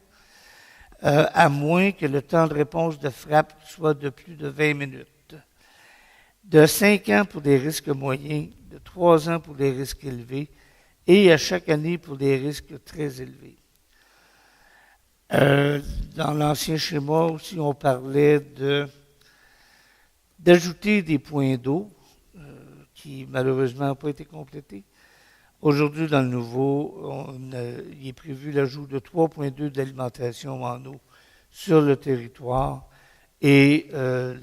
à moins que le temps de réponse de frappe soit de plus de 20 minutes. De 5 ans pour des risques moyens, de 3 ans pour des risques élevés, et à chaque année pour des risques très élevés. Dans l'ancien schéma aussi, on parlait d'ajouter des points d'eau, qui malheureusement n'ont pas été complétés. Aujourd'hui, dans le nouveau, il est prévu l'ajout de 3,2 d'alimentation en eau sur le territoire et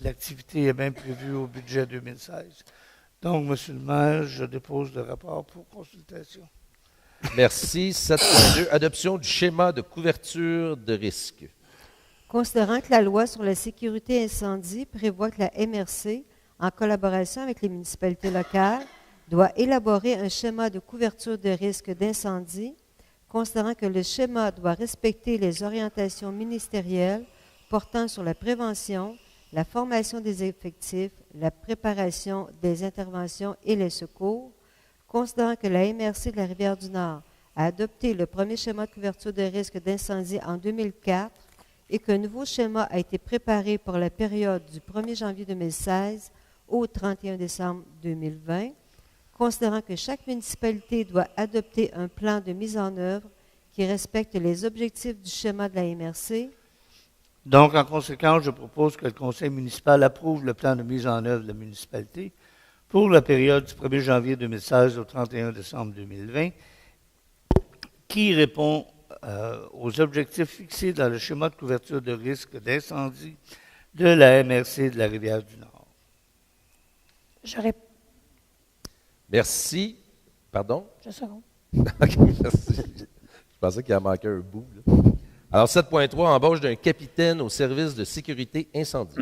l'activité est même prévue au budget 2016. Donc, M. le maire, je dépose le rapport pour consultation. Merci. 7.2. Adoption du schéma de couverture de risque. Considérant que la loi sur la sécurité incendie prévoit que la MRC, en collaboration avec les municipalités locales, doit élaborer un schéma de couverture de risque d'incendie, considérant que le schéma doit respecter les orientations ministérielles portant sur la prévention, la formation des effectifs, la préparation des interventions et les secours, considérant que la MRC de la Rivière-du-Nord a adopté le premier schéma de couverture de risque d'incendie en 2004 et qu'un nouveau schéma a été préparé pour la période du 1er janvier 2016 au 31 décembre 2020, considérant que chaque municipalité doit adopter un plan de mise en œuvre qui respecte les objectifs du schéma de la MRC. Donc, en conséquence, je propose que le conseil municipal approuve le plan de mise en œuvre de la municipalité pour la période du 1er janvier 2016 au 31 décembre 2020, qui répond aux objectifs fixés dans le schéma de couverture de risque d'incendie de la MRC de la Rivière-du-Nord. Merci. Pardon? Je seconde. OK, merci. Je pensais qu'il en manquait un bout. Là. Alors, 7.3, embauche d'un capitaine au service de sécurité incendie.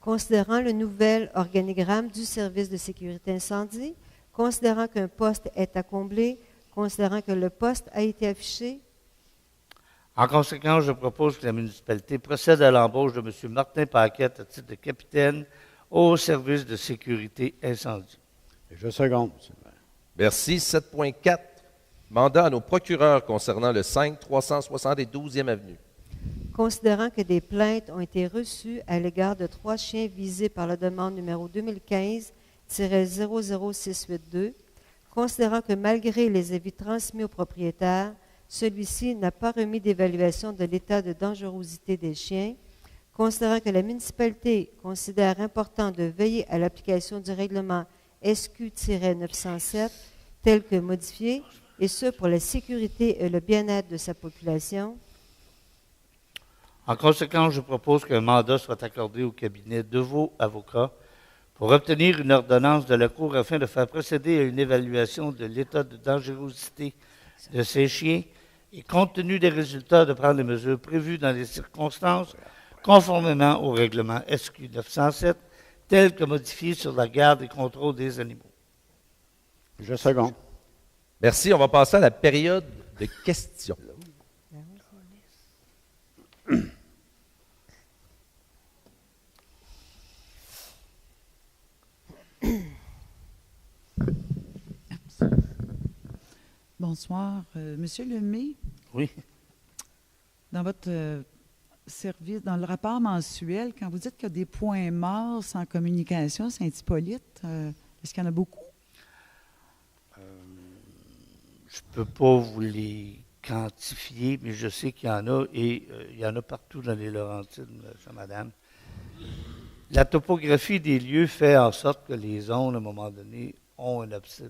Considérant le nouvel organigramme du service de sécurité incendie, considérant qu'un poste est à combler, considérant que le poste a été affiché. En conséquence, je propose que la municipalité procède à l'embauche de M. Martin Paquette à titre de capitaine au service de sécurité incendie. Je seconde, M. le maire. Merci. 7.4, Mandat à nos procureurs concernant le 5372e avenue. Considérant que des plaintes ont été reçues à l'égard de 3 chiens visés par la demande numéro 2015-00682, considérant que malgré les avis transmis au propriétaire, celui-ci n'a pas remis d'évaluation de l'état de dangerosité des chiens, considérant que la municipalité considère important de veiller à l'application du règlement SQ-907 tel que modifié, et ce pour la sécurité et le bien-être de sa population. En conséquence, je propose qu'un mandat soit accordé au cabinet de vos avocats pour obtenir une ordonnance de la Cour afin de faire procéder à une évaluation de l'état de dangerosité de ces chiens et, compte tenu des résultats, de prendre les mesures prévues dans les circonstances conformément au règlement SQ 907 tel que modifié sur la garde et contrôle des animaux. Je seconde. Merci. On va passer à la période de questions. Bonsoir. Monsieur Lemay, Oui. dans votre service, dans le rapport mensuel, quand vous dites qu'il y a des points morts sans communication, Saint-Hippolyte, est-ce qu'il y en a beaucoup? Je ne peux pas vous les quantifier, mais je sais qu'il y en a et il y en a partout dans les Laurentides, chère madame. La topographie des lieux fait en sorte que les zones, à un moment donné,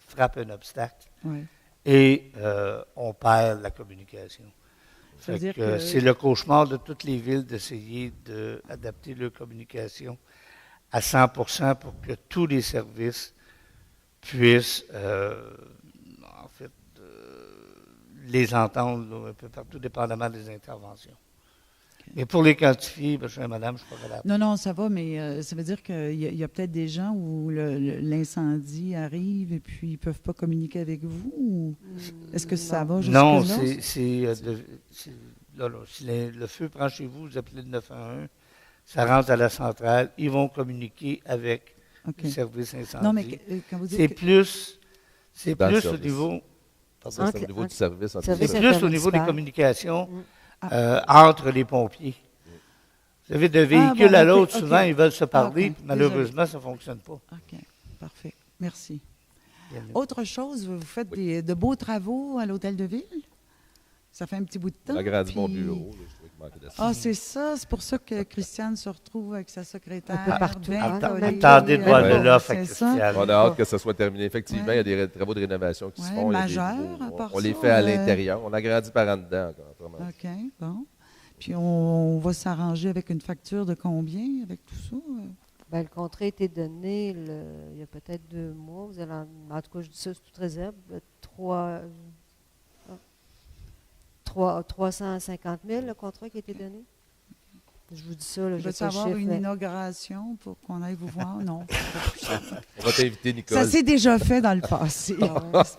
frappent un obstacle Oui. et on perd la communication. Ça veut dire Que que- c'est le cauchemar de toutes les villes d'essayer d'adapter leur communication à 100% pour que tous les services puissent, en fait, les entendre là, un peu partout, dépendamment des interventions. Mais pour les quantifier, chère madame, je ne suis pas capable. Non, ça va, mais ça veut dire qu'il y a peut-être des gens où l'incendie arrive et puis ils ne peuvent pas communiquer avec vous? Ou est-ce que ça va jusque-là? Non, si le feu prend chez vous, vous appelez le 911, ça rentre à la centrale, ils vont communiquer avec OK. le service incendie. Non, mais quand vous C'est dites... plus Dans le au service. niveau... Ça, c'est au niveau du service. Service C'est anti-incendie. plus au niveau des intermunicipal. communications Mm. entre les pompiers. Vous savez, de véhicule bon, à ok, l'autre, ok. souvent, ils veulent se parler, Ok, puis malheureusement, ça ne fonctionne pas. OK, parfait. Merci. Autre chose, vous faites de beaux travaux à l'Hôtel de Ville? Ça fait un petit bout de temps. On a agrandi mon puis- bureau. Là, je trouvais qu'il manquait d'espace. Ah, c'est ça. C'est pour ça que Christiane se retrouve avec sa secrétaire. Un peu partout, bien hein. collée. Attendez de voir Ouais, de l'offre à C'est ça. Christiane. On a hâte que ça soit terminé. Effectivement, Ouais. il y a des travaux de rénovation qui se Ouais, font. Il y a des majeurs, nouveaux- à part on les ça, fait à l'intérieur. On agrandit par en dedans. Autrement. OK, bon. Puis on va s'arranger avec une facture de combien avec tout ça? Ben, le contrat a été donné il y a peut-être 2 mois. Vous allez en tout cas, je dis ça, c'est toute réserve. 350 000, le contrat qui a été donné. Je vous dis ça, là, Je j'ai veux pas le savoir chiffre, une mais- inauguration pour qu'on aille vous voir? Non. On va t'inviter, Nicole. Ça s'est déjà fait dans le passé.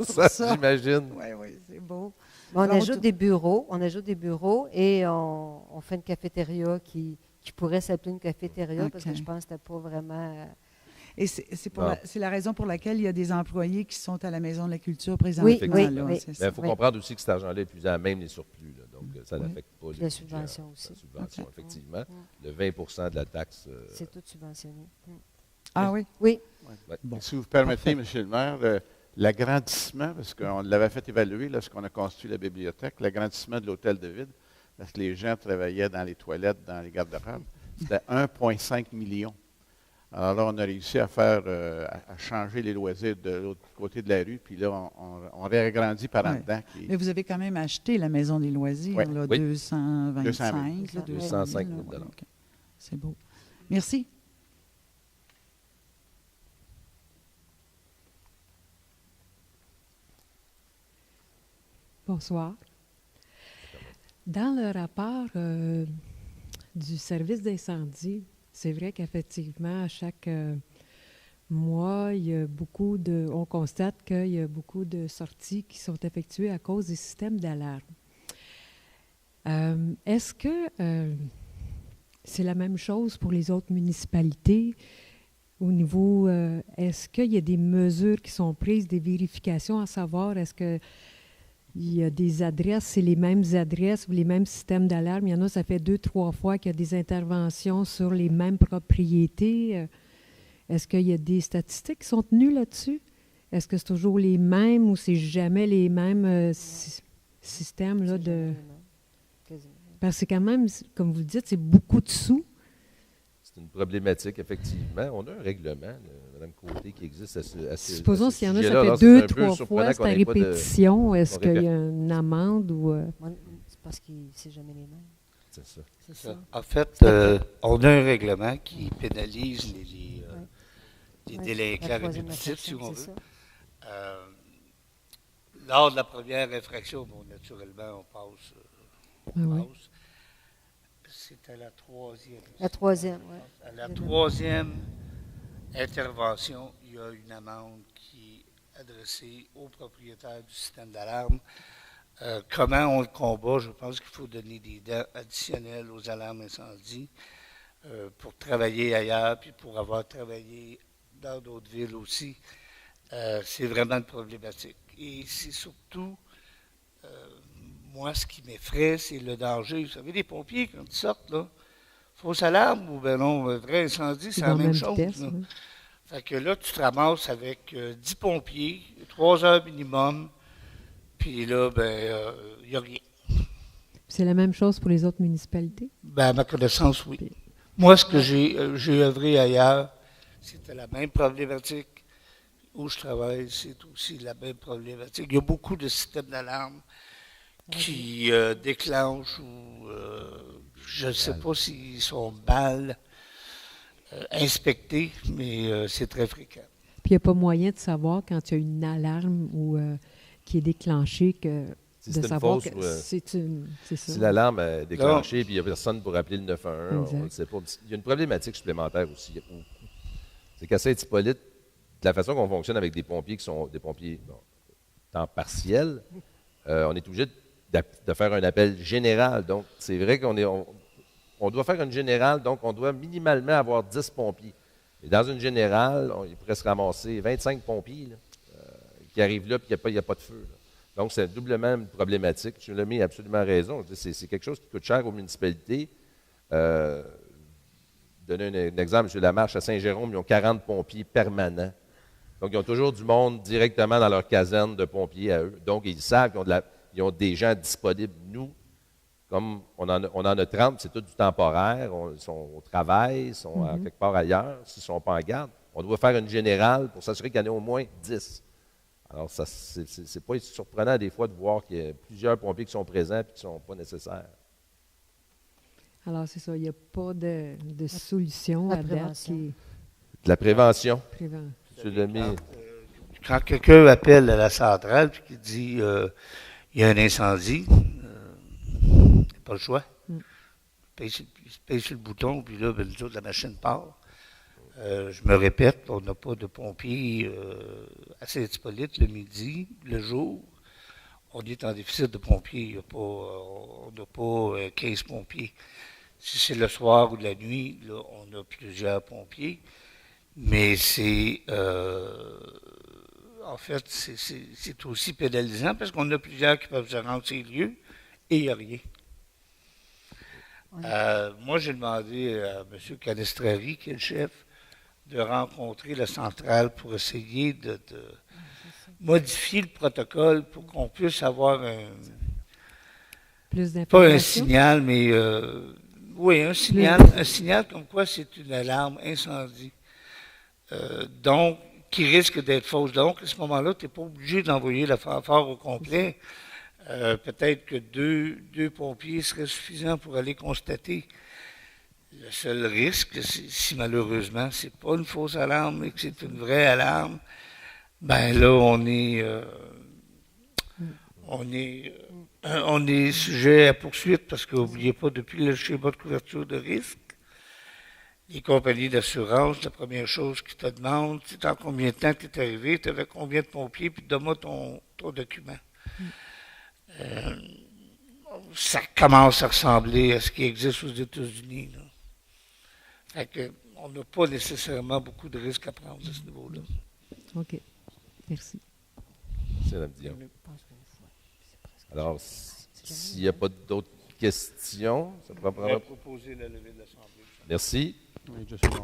Ça, j'imagine. Oui, c'est beau. Mais on Bon, ajoute des bureaux, et on fait une cafétéria qui pourrait s'appeler une cafétéria parce que OK. je pense que c'était pas vraiment... Et c'est Non. la raison pour laquelle il y a des employés qui sont à la Maison de la Culture présentement. oui, là, oui. c'est Mais ça. il faut Oui. comprendre aussi que cet argent-là est plus à même les surplus. Là, donc, ça Oui. n'affecte pas La budgets, subvention aussi. La subvention, OK. effectivement. Le 20 de la taxe. C'est tout subventionné. Ah oui? Oui, Ouais. Bon. Si vous permettez, M. le maire, l'agrandissement, parce qu'on l'avait fait évaluer lorsqu'on a construit la bibliothèque, l'agrandissement de l'hôtel de ville, parce que les gens travaillaient dans les toilettes, dans les garde-robes, c'était 1,5 million. Alors là, on a réussi à faire, à changer les loisirs de l'autre côté de la rue, puis là, on réagrandit par en Ouais. dedans. Mais vous avez quand même acheté la Maison des loisirs, Oui. là, Oui. 225, là, 205 000, 000 là, OK. C'est beau. Merci. Bonsoir. Dans le rapport du service d'incendie, c'est vrai qu'effectivement, à chaque mois, il y a on constate qu'il y a beaucoup de sorties qui sont effectuées à cause des systèmes d'alarme. Est-ce que c'est la même chose pour les autres municipalités? Au niveau, est-ce qu'il y a des mesures qui sont prises, des vérifications à savoir, est-ce que il y a des adresses, c'est les mêmes adresses ou les mêmes systèmes d'alarme. Il y en a, ça fait 2-3 fois qu'il y a des interventions sur les mêmes propriétés. Est-ce qu'il y a des statistiques qui sont tenues là-dessus? Est-ce que c'est toujours les mêmes ou c'est jamais les mêmes systèmes là, de... Parce que c'est quand même, comme vous le dites, c'est beaucoup de sous. C'est une problématique, effectivement. On a un règlement, Mme Côté, qui existe à ce supposons s'il y en a, sujet-là. ça Alors, fait c'est un 2-3 peu fois, surprenant c'est qu'on à ait pas de- répétition. Est-ce on qu'il y répète. a une amende ou... C'est parce que c'est jamais les mêmes. C'est ça. C'est ça. En fait, on a un règlement qui pénalise les Ouais, délinquants la troisième répétitifs, si infraction, on c'est veut. ça. Lors de la première infraction, bon, naturellement, on passe. oui. C'était la troisième. La troisième, oui. À la troisième intervention, il y a une amende qui est adressée au propriétaire du système d'alarme. Comment on le combat? Je pense qu'il faut donner des dents additionnelles aux alarmes incendie pour travailler ailleurs, puis pour avoir travaillé dans d'autres villes aussi. C'est vraiment une problématique. Et c'est surtout, moi, ce qui m'effraie, c'est le danger. Vous savez, les pompiers, quand ils sortent, là, fausse alarme ou ben non, vrai incendie, c'est la dans même même chose. vitesse, Là. oui. Fait que là, tu te ramasses avec 10 pompiers, 3 heures minimum, puis là, ben, il n'y a rien. C'est la même chose pour les autres municipalités? Ben, à ma connaissance, oui. Moi, ce que j'ai œuvré ailleurs, c'était la même problématique. Où je travaille, c'est aussi la même problématique. Il y a beaucoup de systèmes d'alarme qui déclenchent ou je ne sais pas s'ils sont mal inspectés, mais c'est très fréquent. Puis il n'y a pas moyen de savoir quand il y a une alarme ou qui est déclenchée que Si de c'est une savoir fausse que ou, c'est ça. Si l'alarme est déclenchée et il n'y a personne pour appeler le 911, on Exact. ne sait pas. Il y a une problématique supplémentaire aussi. C'est qu'à Saint-Hippolyte, de la façon qu'on fonctionne avec des pompiers qui sont des pompiers temps partiel, on est obligé de faire un appel général. Donc, c'est vrai on doit faire une générale, donc on doit minimalement avoir 10 pompiers. Et dans une générale, il pourrait se ramasser 25 pompiers là, qui arrivent là et il n'y a pas de feu. Là. Donc, c'est doublement une problématique. Tu l'as mis absolument raison. C'est quelque chose qui coûte cher aux municipalités. Donner un exemple, M. Lamarche, à Saint-Jérôme, ils ont 40 pompiers permanents. Donc, ils ont toujours du monde directement dans leur caserne de pompiers à eux. Donc, ils savent qu'ils ont des gens disponibles. Nous, comme on en a 30, c'est tout du temporaire. Ils sont au travail, ils sont à quelque part ailleurs, s'ils ne sont pas en garde. On doit faire une générale pour s'assurer qu'il y en ait au moins 10. Alors, c'est pas surprenant des fois de voir qu'il y a plusieurs pompiers qui sont présents et qui ne sont pas nécessaires. Alors, c'est ça, il n'y a pas de solution La à date prévention. qui est De la prévention. préventive. M. Lemay. Quand quelqu'un appelle à la centrale et qu'il dit il y a un incendie, pas le choix. Il paye sur le bouton, puis là, ben, nous autres, la machine part. Je me répète, on n'a pas de pompiers à Saint-Hippolyte le midi, le jour. On est en déficit de pompiers. On n'a pas 15 pompiers. Si c'est le soir ou la nuit, là, on a plusieurs pompiers. Mais en fait, c'est aussi pénalisant parce qu'on a plusieurs qui peuvent se rendre sur les lieux et il n'y a rien. Moi, j'ai demandé à M. Canestrari, qui est le chef, de rencontrer la centrale pour essayer de modifier le protocole pour qu'on puisse avoir Plus pas un d'informations? signal, mais oui, un signal comme quoi c'est une alarme incendie. Donc, qui risque d'être fausse. Donc, à ce moment-là, tu n'es pas obligé d'envoyer la fanfare au complet. Peut-être que deux pompiers seraient suffisants pour aller constater. Le seul risque, si malheureusement c'est pas une fausse alarme, mais que c'est une vraie alarme, ben là, on est sujet à poursuite parce que n'oubliez pas, depuis le schéma de couverture de risque, les compagnies d'assurance, la première chose qu'ils te demandent, c'est en combien de temps tu es arrivé, tu avais combien de pompiers, puis donne-moi ton document. Ça commence à ressembler à ce qui existe aux États-Unis. Là. Fait que, on n'a pas nécessairement beaucoup de risques à prendre à ce niveau-là. OK. Merci. C'est Mme Dion. Alors, s'il n'y a pas d'autres questions, ça pourra prendre. proposer la levée de l'Assemblée. Merci. Oui, je second.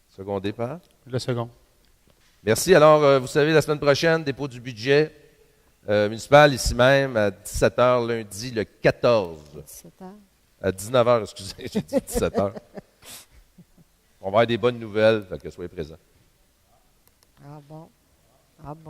Secondé par? Le second. Merci. Alors, vous savez, la semaine prochaine, dépôt du budget municipal, ici même, à 17h, lundi, le 14. 17 heures. À 19h, excusez, j'ai dit 17h. On va avoir des bonnes nouvelles, fait que soyez présents. Ah bon. Ah bon.